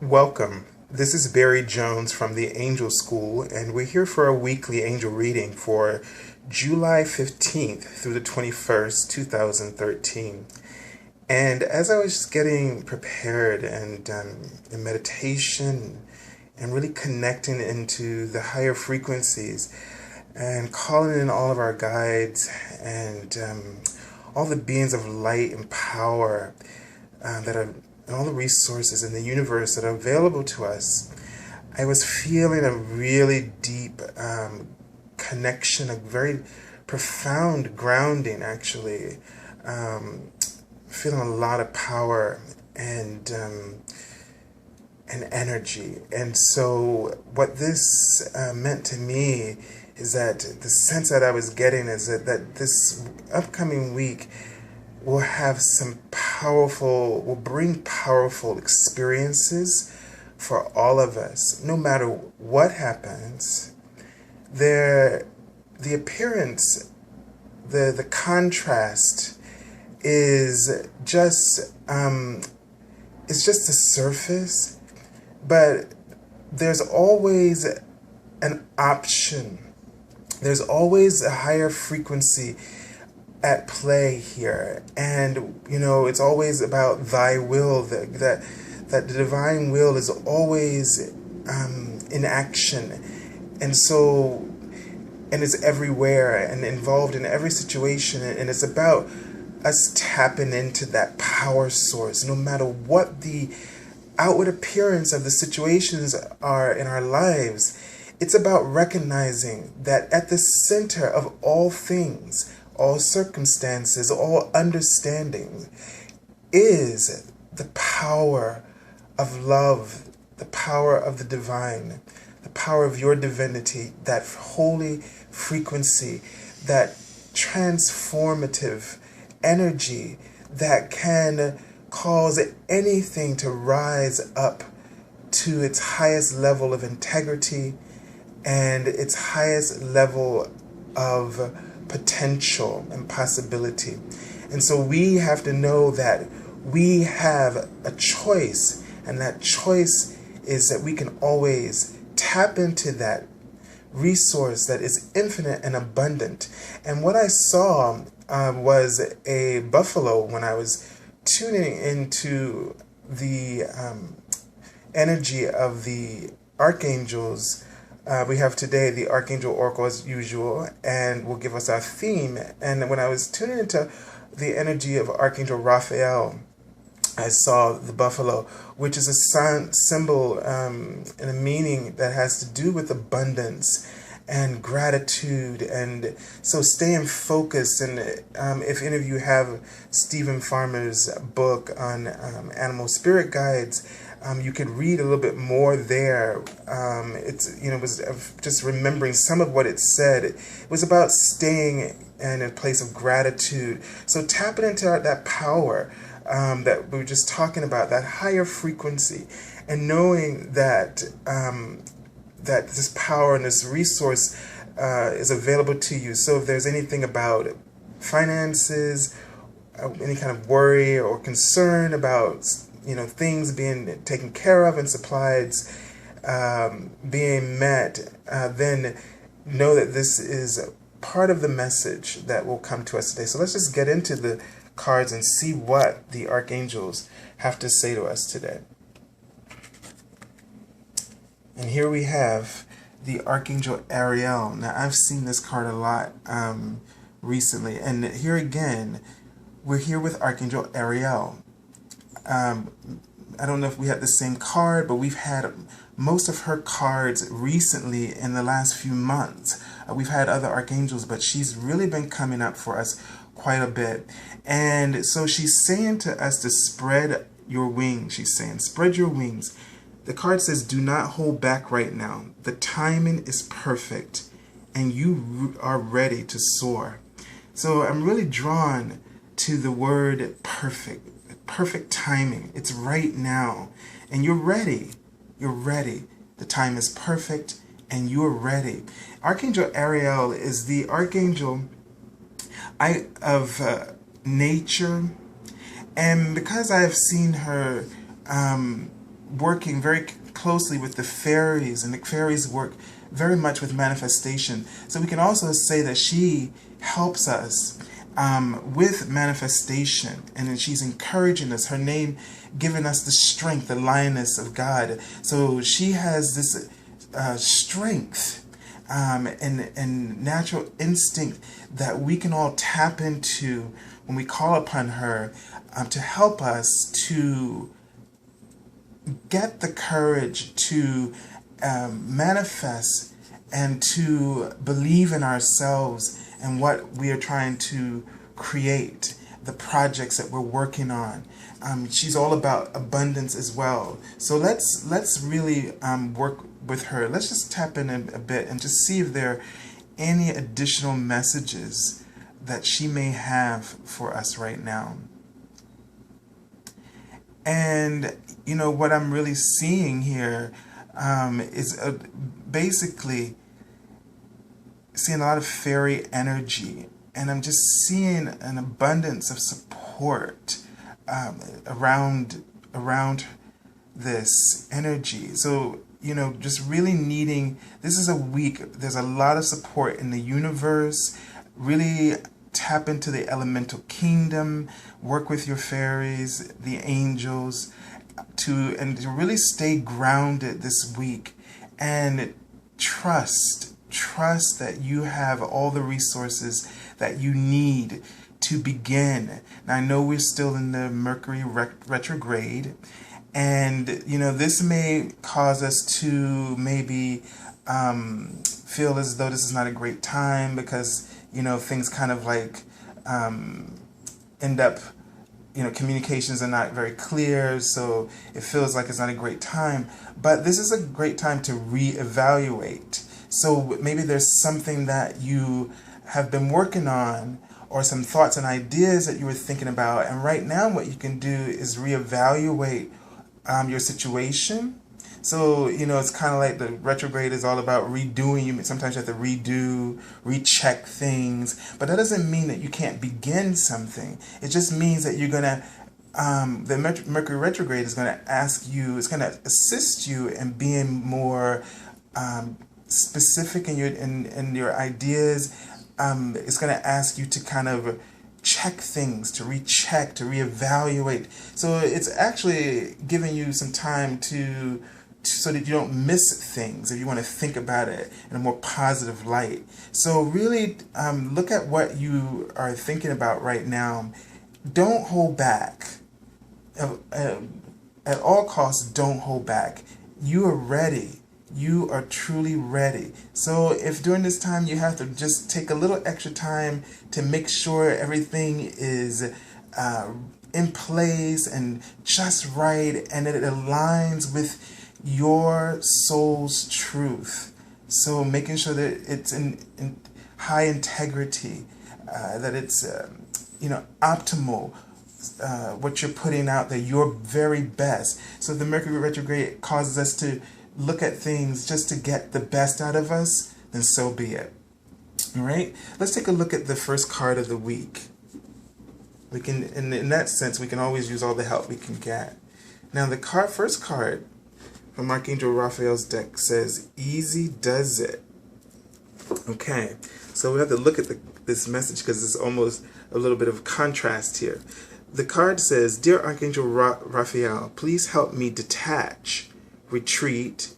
Welcome. This is Barry Jones from the Angel School, and we're here for a weekly angel reading for July 15th through the 21st, 2013. And as I was just getting prepared and in meditation and really connecting into the higher frequencies and calling in all of our guides and all the beings of light and power that are and all the resources in the universe that are available to us, I was feeling a really deep connection, a very profound grounding, actually. Feeling a lot of power and energy. And so what this meant to me is that the sense that I was getting is that this upcoming week will have will bring powerful experiences for all of us. No matter what happens, the appearance, the contrast is just it's just the surface, but there's always an option. There's always a higher frequency at play here, and it's always about thy will, that the divine will is always in action, and so it's everywhere and involved in every situation, and it's about us tapping into that power source no matter what the outward appearance of the situations are in our lives. It's about recognizing that at the center of all things, all circumstances, all understanding, is the power of love, the power of the divine, the power of your divinity, that holy frequency, that transformative energy that can cause anything to rise up to its highest level of integrity and its highest level of potential and possibility. And so we have to know that we have a choice, and that choice is that we can always tap into that resource that is infinite and abundant. And what I saw was a buffalo when I was tuning into the energy of the archangels. We have today the Archangel Oracle as usual, and will give us our theme. And when I was tuning into the energy of Archangel Raphael, I saw the buffalo, which is a symbol and a meaning that has to do with abundance and gratitude. And so staying focused. And if any of you have Stephen Farmer's book on animal spirit guides, you could read a little bit more there. It was just remembering some of what it said. It was about staying in a place of gratitude. So tapping into that power that we were just talking about, that higher frequency, and knowing that that this power and this resource is available to you. So if there's anything about finances, any kind of worry or concern about things being taken care of and supplies being met, then know that this is part of the message that will come to us today. So let's just get into the cards and see what the archangels have to say to us today. And here we have the Archangel Ariel. Now, I've seen this card a lot recently, and here again, we're here with Archangel Ariel. I don't know if we had the same card, but we've had most of her cards recently in the last few months. We've had other archangels, but she's really been coming up for us quite a bit. And so she's saying to us to spread your wings. She's saying, spread your wings. The card says, do not hold back right now. The timing is perfect, and you are ready to soar. So I'm really drawn to the word perfect. Perfect timing. It's right now. And you're ready. You're ready. The time is perfect and you're ready. Archangel Ariel is the archangel of nature. And because I have seen her working very closely with the fairies, and the fairies work very much with manifestation. So we can also say that she helps us with manifestation, and then she's encouraging us. Her name giving us the strength, the lioness of God. So she has this strength and natural instinct that we can all tap into when we call upon her to help us to get the courage to manifest and to believe in ourselves and what we are trying to create, the projects that we're working on. She's all about abundance as well. So let's really work with her. Let's just tap in a bit and just see if there are any additional messages that she may have for us right now. And you know what I'm really seeing here is basically seeing a lot of fairy energy, and I'm just seeing an abundance of support around this energy. So you know, just really needing, this is a week, there's a lot of support in the universe. Really tap into the elemental kingdom, work with your fairies, the angels, to really stay grounded this week, and trust that you have all the resources that you need to begin. Now I know we're still in the Mercury retrograde, and you know, this may cause us to maybe feel as though this is not a great time, because you know, things kind of like end up, you know, communications are not very clear, so it feels like it's not a great time. But this is a great time to reevaluate. So maybe there's something that you have been working on, or some thoughts and ideas that you were thinking about, and right now what you can do is reevaluate your situation. So, you know, it's kind of like the retrograde is all about redoing. Sometimes you have to redo, recheck things. But that doesn't mean that you can't begin something. It just means that you're going to, the Mercury retrograde is going to ask you, it's going to assist you in being more specific in your ideas. It's going to ask you to kind of check things, to recheck, to reevaluate. So it's actually giving you some time to so that you don't miss things, if you want to think about it in a more positive light. So really look at what you are thinking about right now. Don't hold back. At all costs, don't hold back. You are ready. You are truly ready. So if during this time you have to just take a little extra time to make sure everything is in place and just right, and that it aligns with your soul's truth. So making sure that it's in high integrity, that it's you know, optimal, what you're putting out there, your very best. So the Mercury retrograde causes us to look at things just to get the best out of us, then so be it. All right, let's take a look at the first card of the week. We can, in that sense, we can always use all the help we can get. Now the first card from Archangel Raphael's deck says, "Easy does it." Okay, so we have to look at this message because it's almost a little bit of contrast here. The card says, "Dear Archangel Raphael, please help me detach, retreat,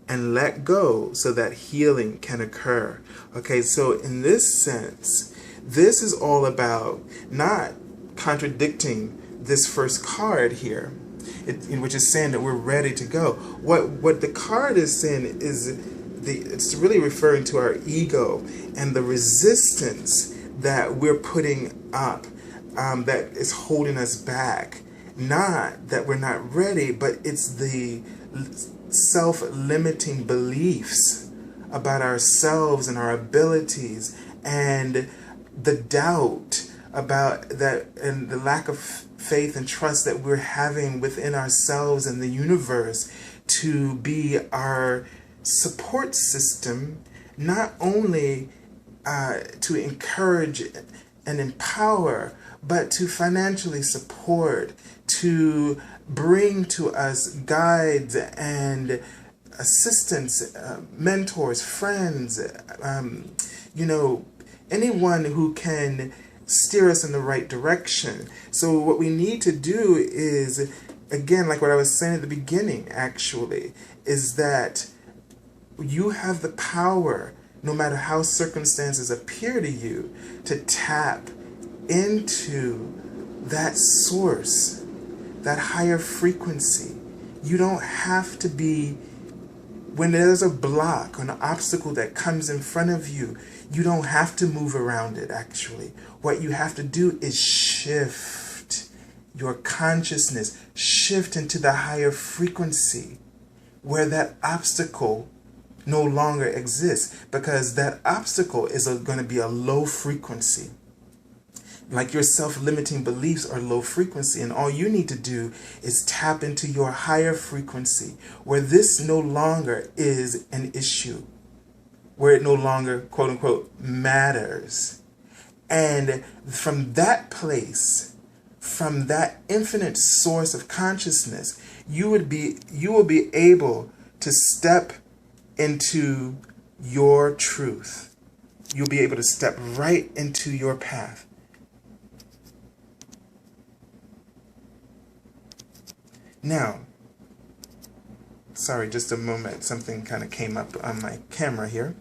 and let go so that healing can occur." Okay, so in this sense, this is all about not contradicting this first card here, which is saying that we're ready to go. What the card is saying is it's really referring to our ego and the resistance that we're putting up, that is holding us back. Not that we're not ready, but it's the self-limiting beliefs about ourselves and our abilities, and the doubt about that, and the lack of faith and trust that we're having within ourselves and the universe to be our support system, not only to encourage and empower, but to financially support, to bring to us guides and assistants, mentors, friends, you know, anyone who can steer us in the right direction. So what we need to do is, again, like what I was saying at the beginning, actually, is that you have the power, no matter how circumstances appear to you, to tap into that source, that higher frequency. You don't have to be, when there's a block, an obstacle that comes in front of you, you don't have to move around it, actually. What you have to do is shift your consciousness, shift into the higher frequency where that obstacle no longer exists, because that obstacle is going to be a low frequency. Like your self-limiting beliefs are low frequency, and all you need to do is tap into your higher frequency where this no longer is an issue, where it no longer, quote unquote, matters. And from that place, from that infinite source of consciousness, you will be able to step into your truth. You'll be able to step right into your path. Now, sorry, just a moment. Something kind of came up on my camera here.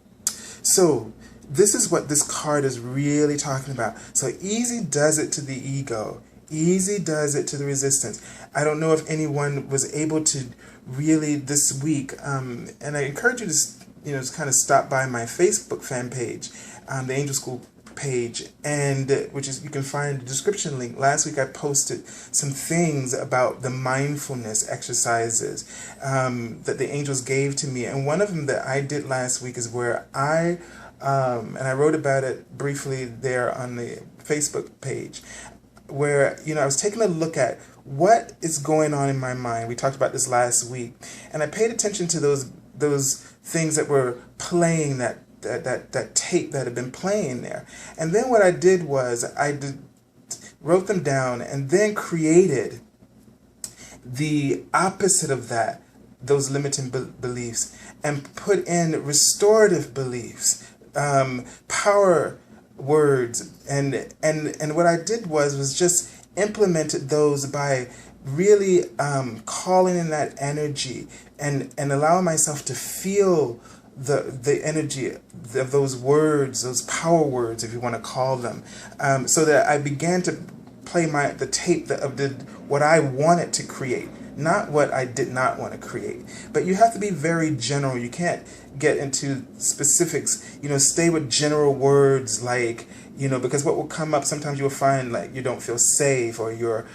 So, this is what this card is really talking about. So, easy does it to the ego. Easy does it to the resistance. I don't know if anyone was able to really this week, and I encourage you to, just kind of stop by my Facebook fan page, the Angel School page, and which is, you can find the description link. Last week I posted some things about the mindfulness exercises that the angels gave to me, and one of them that I did last week is where and I wrote about it briefly there on the Facebook page, where I was taking a look at what is going on in my mind. We talked about this last week, and I paid attention to those things that were playing, that tape that had been playing there. And then what I did was wrote them down and then created the opposite of that, those limiting beliefs, and put in restorative beliefs, power words, and what I did was just implemented those by really calling in that energy and allowing myself to feel the energy of those words, those power words, if you want to call them, so that I began to play the tape of what I wanted to create, not what I did not want to create. But you have to be very general. You can't get into specifics. Stay with general words, like, because what will come up, sometimes you'll find like you don't feel safe, or you're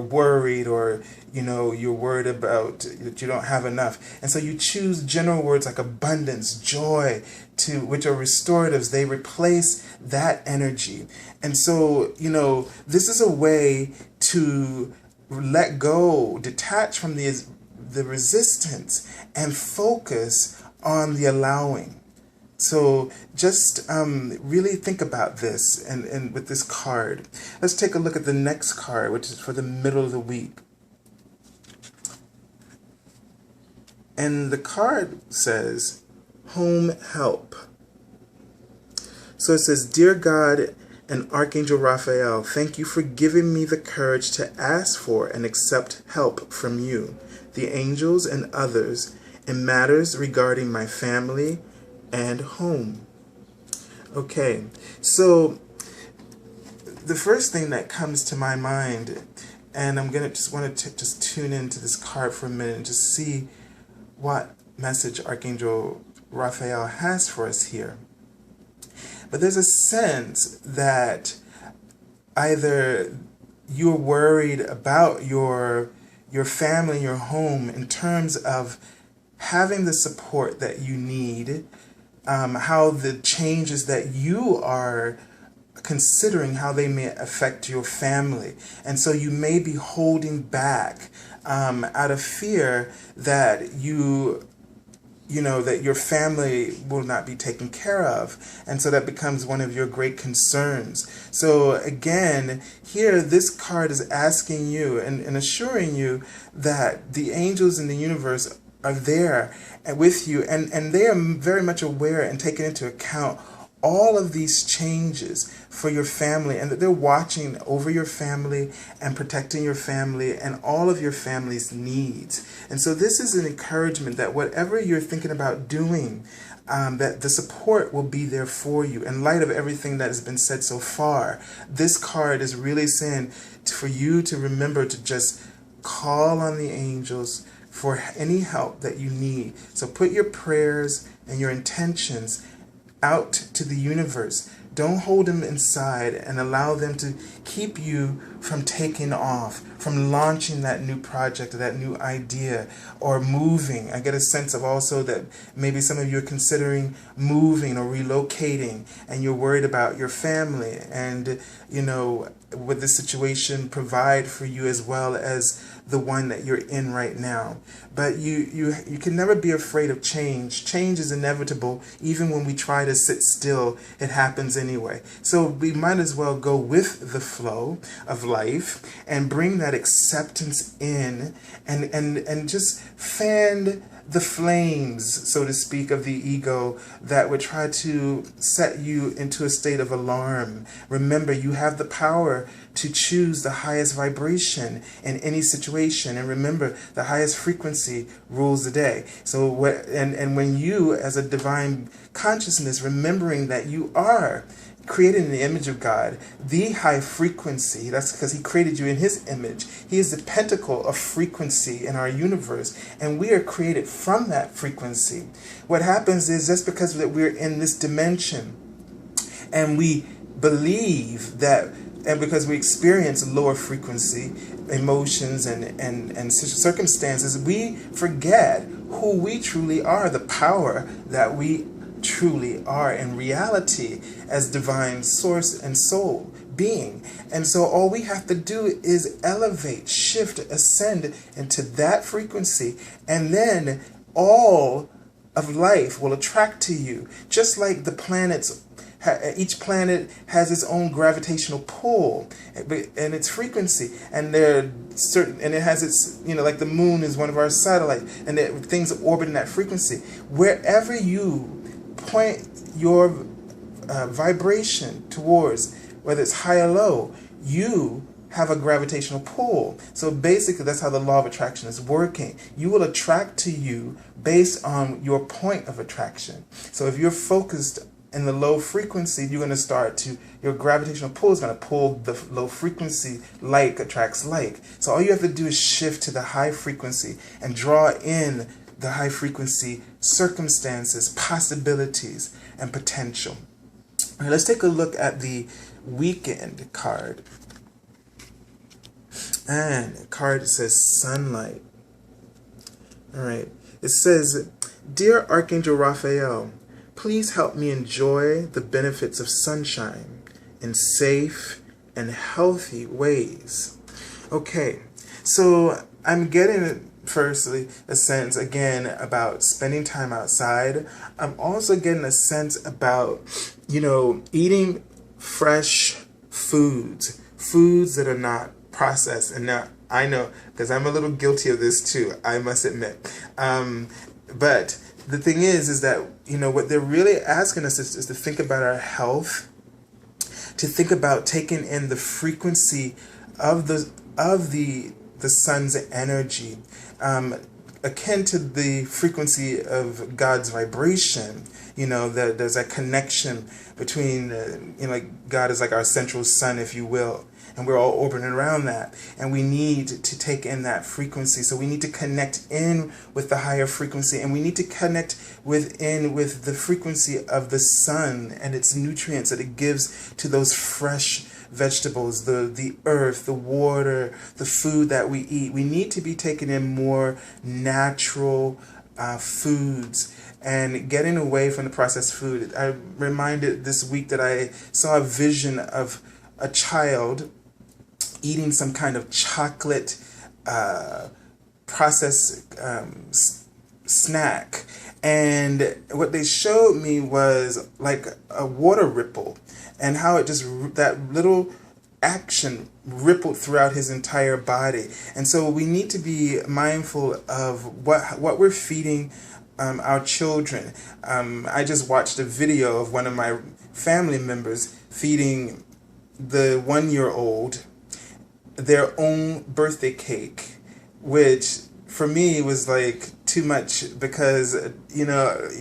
worried, or you're worried about that you don't have enough, and so you choose general words like abundance, joy, which are restoratives. They replace that energy. And so this is a way to let go, detach from the resistance, and focus on the allowing. So just really think about this, and with this card. Let's take a look at the next card, which is for the middle of the week. And the card says, home help. So it says, Dear God and Archangel Raphael, thank you for giving me the courage to ask for and accept help from you, the angels and others, in matters regarding my family and home. Okay, so the first thing that comes to my mind, and I'm gonna just want to just tune into this card for a minute and just see what message Archangel Raphael has for us here. But there's a sense that either you're worried about your family, your home, in terms of having the support that you need, how the changes that you are considering, how they may affect your family. And so you may be holding back out of fear that you that your family will not be taken care of. And so that becomes one of your great concerns. So again, here, this card is asking you and assuring you that the angels in the universe are there with you, and they are very much aware and taking into account all of these changes for your family, and that they're watching over your family and protecting your family and all of your family's needs. And so this is an encouragement that whatever you're thinking about doing, that the support will be there for you. In light of everything that has been said so far, this card is really saying for you to remember to just call on the angels for any help that you need. So put your prayers and your intentions out to the universe. Don't hold them inside and allow them to keep you from taking off, from launching that new project or that new idea, or moving. I get a sense of also that maybe some of you are considering moving or relocating, and you're worried about your family and, would this situation provide for you as well as the one that you're in right now. But you can never be afraid of change. Change is inevitable. Even when we try to sit still, it happens anyway. So we might as well go with the flow of life and bring that acceptance in, and just fan the flames, so to speak, of the ego that would try to set you into a state of alarm. Remember, you have the power to choose the highest vibration in any situation. And remember, the highest frequency rules the day. So when you, as a divine consciousness, remembering that you are created in the image of God, the high frequency, that's because he created you in his image. He is the pentacle of frequency in our universe, and we are created from that frequency. What happens is, just because that we're in this dimension and we believe that, and because we experience lower frequency emotions and circumstances, we forget who we truly are, the power that we truly are in reality as divine source and soul being. And so all we have to do is elevate, shift, ascend into that frequency, and then all of life will attract to you. Just like the planets, each planet has its own gravitational pull and its frequency, and there certain, and it has its, like the moon is one of our satellites, and things orbit in that frequency. Wherever you point your vibration towards, whether it's high or low, you have a gravitational pull. So basically, that's how the law of attraction is working. You will attract to you based on your point of attraction. So if you're focused in the low frequency, you're going to your gravitational pull is going to pull the low frequency. Like attracts like. So all you have to do is shift to the high frequency and draw in the high frequency circumstances, possibilities, and potential. All right, let's take a look at the weekend card. And the card says sunlight. All right. It says, "Dear Archangel Raphael, please help me enjoy the benefits of sunshine in safe and healthy ways." Okay, so I'm getting, firstly, a sense, again, about spending time outside. I'm also getting a sense about, eating fresh foods that are not processed. And now, I know, because I'm a little guilty of this too, I must admit. But the thing is that, what they're really asking us is to think about our health, to think about taking in the frequency of the sun's energy, akin to the frequency of God's vibration. That there's a connection between, God is like our central sun, if you will, and we're all orbiting around that, and we need to take in that frequency. So we need to connect in with the higher frequency, and we need to connect with the frequency of the sun and its nutrients that it gives to those fresh vegetables, the earth, the water, the food that we eat. We need to be taking in more natural foods and getting away from the processed food. I reminded this week that I saw a vision of a child eating some kind of chocolate processed snack, And what they showed me was like a water ripple, and how it just, that little action rippled throughout his entire body. And so we need to be mindful of what we're feeding our children. I just watched a video of one of my family members feeding the 1-year-old their own birthday cake, which for me was like too much, because you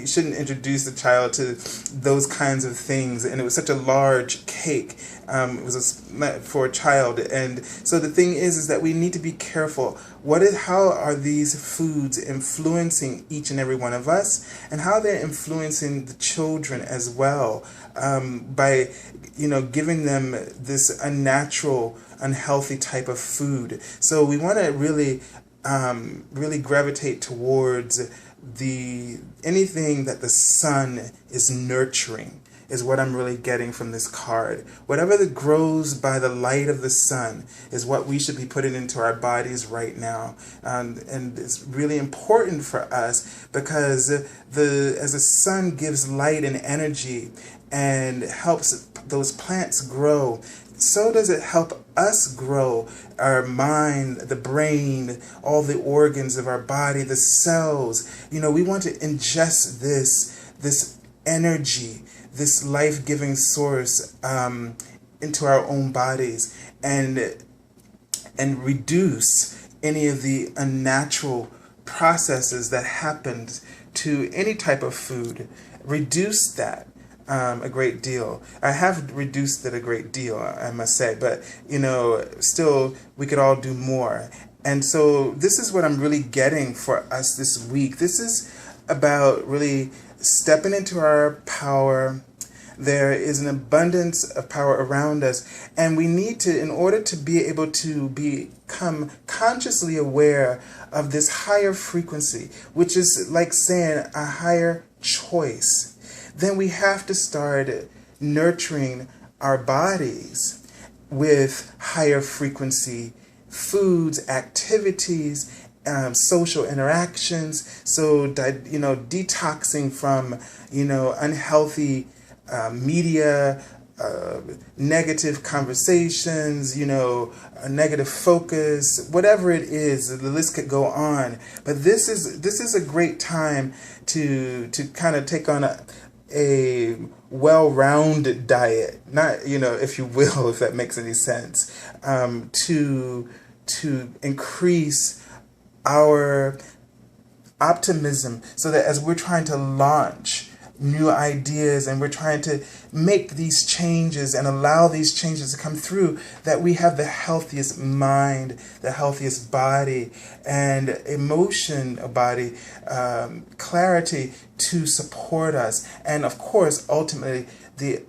shouldn't introduce the child to those kinds of things, and it was such a large cake. It was for a child. And so the thing is that we need to be careful. How are these foods influencing each and every one of us, and how they're influencing the children as well, by giving them this unnatural, unhealthy type of food. So we want to really gravitate towards anything that the sun is nurturing, is what I'm really getting from this card. Whatever that grows by the light of the sun is what we should be putting into our bodies right now. And it's really important for us, because as the sun gives light and energy and helps those plants grow, so does it help us grow, our mind, the brain, all the organs of our body, the cells. We want to ingest this energy, this life-giving source, into our own bodies, and reduce any of the unnatural processes that happened to any type of food. Reduce that a great deal. I have reduced it a great deal, I must say, but still we could all do more. And so this is what I'm really getting for us this week. This is about really stepping into our power. There is an abundance of power around us, and we need to, in order to be able to become consciously aware of this higher frequency, which is like saying a higher choice, then we have to start nurturing our bodies with higher frequency foods, activities, social interactions. So, detoxing from, unhealthy media, negative conversations, a negative focus, whatever it is, the list could go on. But this is a great time to kind of take on a well-rounded diet, not, if you will, if that makes any sense, to increase our optimism, so that as we're trying to launch new ideas and we're trying to make these changes and allow these changes to come through, that we have the healthiest mind, the healthiest body and body, clarity to support us. And of course, ultimately, the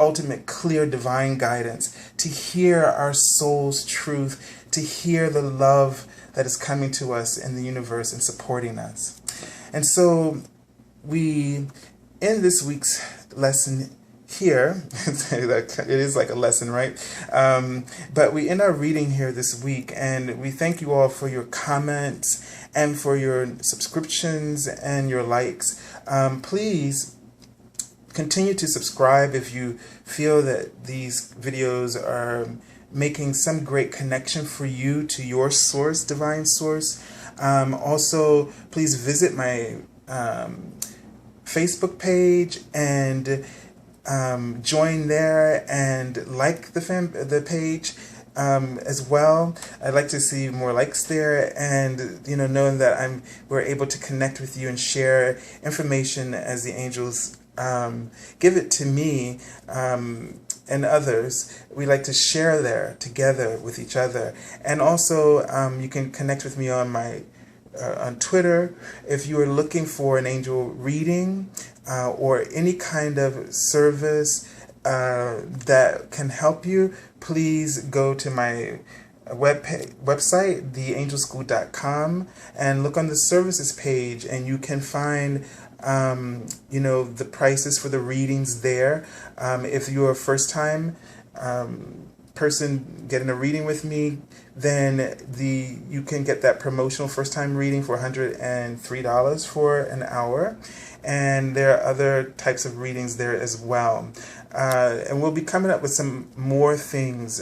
ultimate clear divine guidance to hear our soul's truth, to hear the love that is coming to us in the universe and supporting us. And so we end this week's lesson here. It is like a lesson, right? But we end our reading here this week, and we thank you all for your comments and for your subscriptions and your likes. Please continue to subscribe if you feel that these videos are making some great connection for you to your source, divine source. Also, please visit my Facebook page and join there and like the page as well. I'd like to see more likes there, and knowing that we're able to connect with you and share information as the angels give it to me and others. We like to share there together with each other. And also you can connect with me on my on Twitter if you are looking for an angel reading or any kind of service that can help you. Please go to my website, theangelschool.com, and look on the services page, and you can find the prices for the readings there. If you're a first time person getting a reading with me, then you can get that promotional first time reading for $103 for an hour. And there are other types of readings there as well. And we'll be coming up with some more things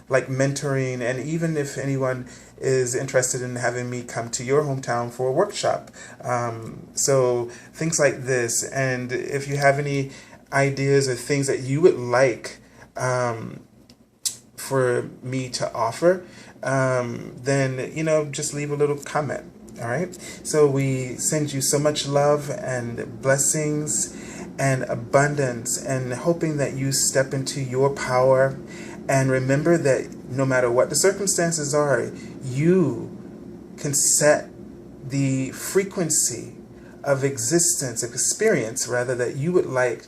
like mentoring, and even if anyone is interested in having me come to your hometown for a workshop. So things like this. And if you have any ideas or things that you would like for me to offer, then, just leave a little comment. All right. So we send you so much love and blessings and abundance, and hoping that you step into your power. And remember that no matter what the circumstances are, you can set the frequency of experience rather, that you would like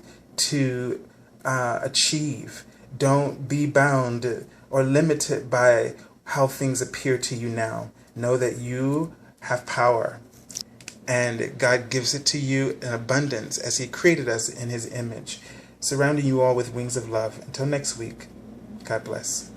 to achieve. Don't be bound or limited by how things appear to you now. Know that you have power, and God gives it to you in abundance as He created us in His image, surrounding you all with wings of love. Until next week, God bless.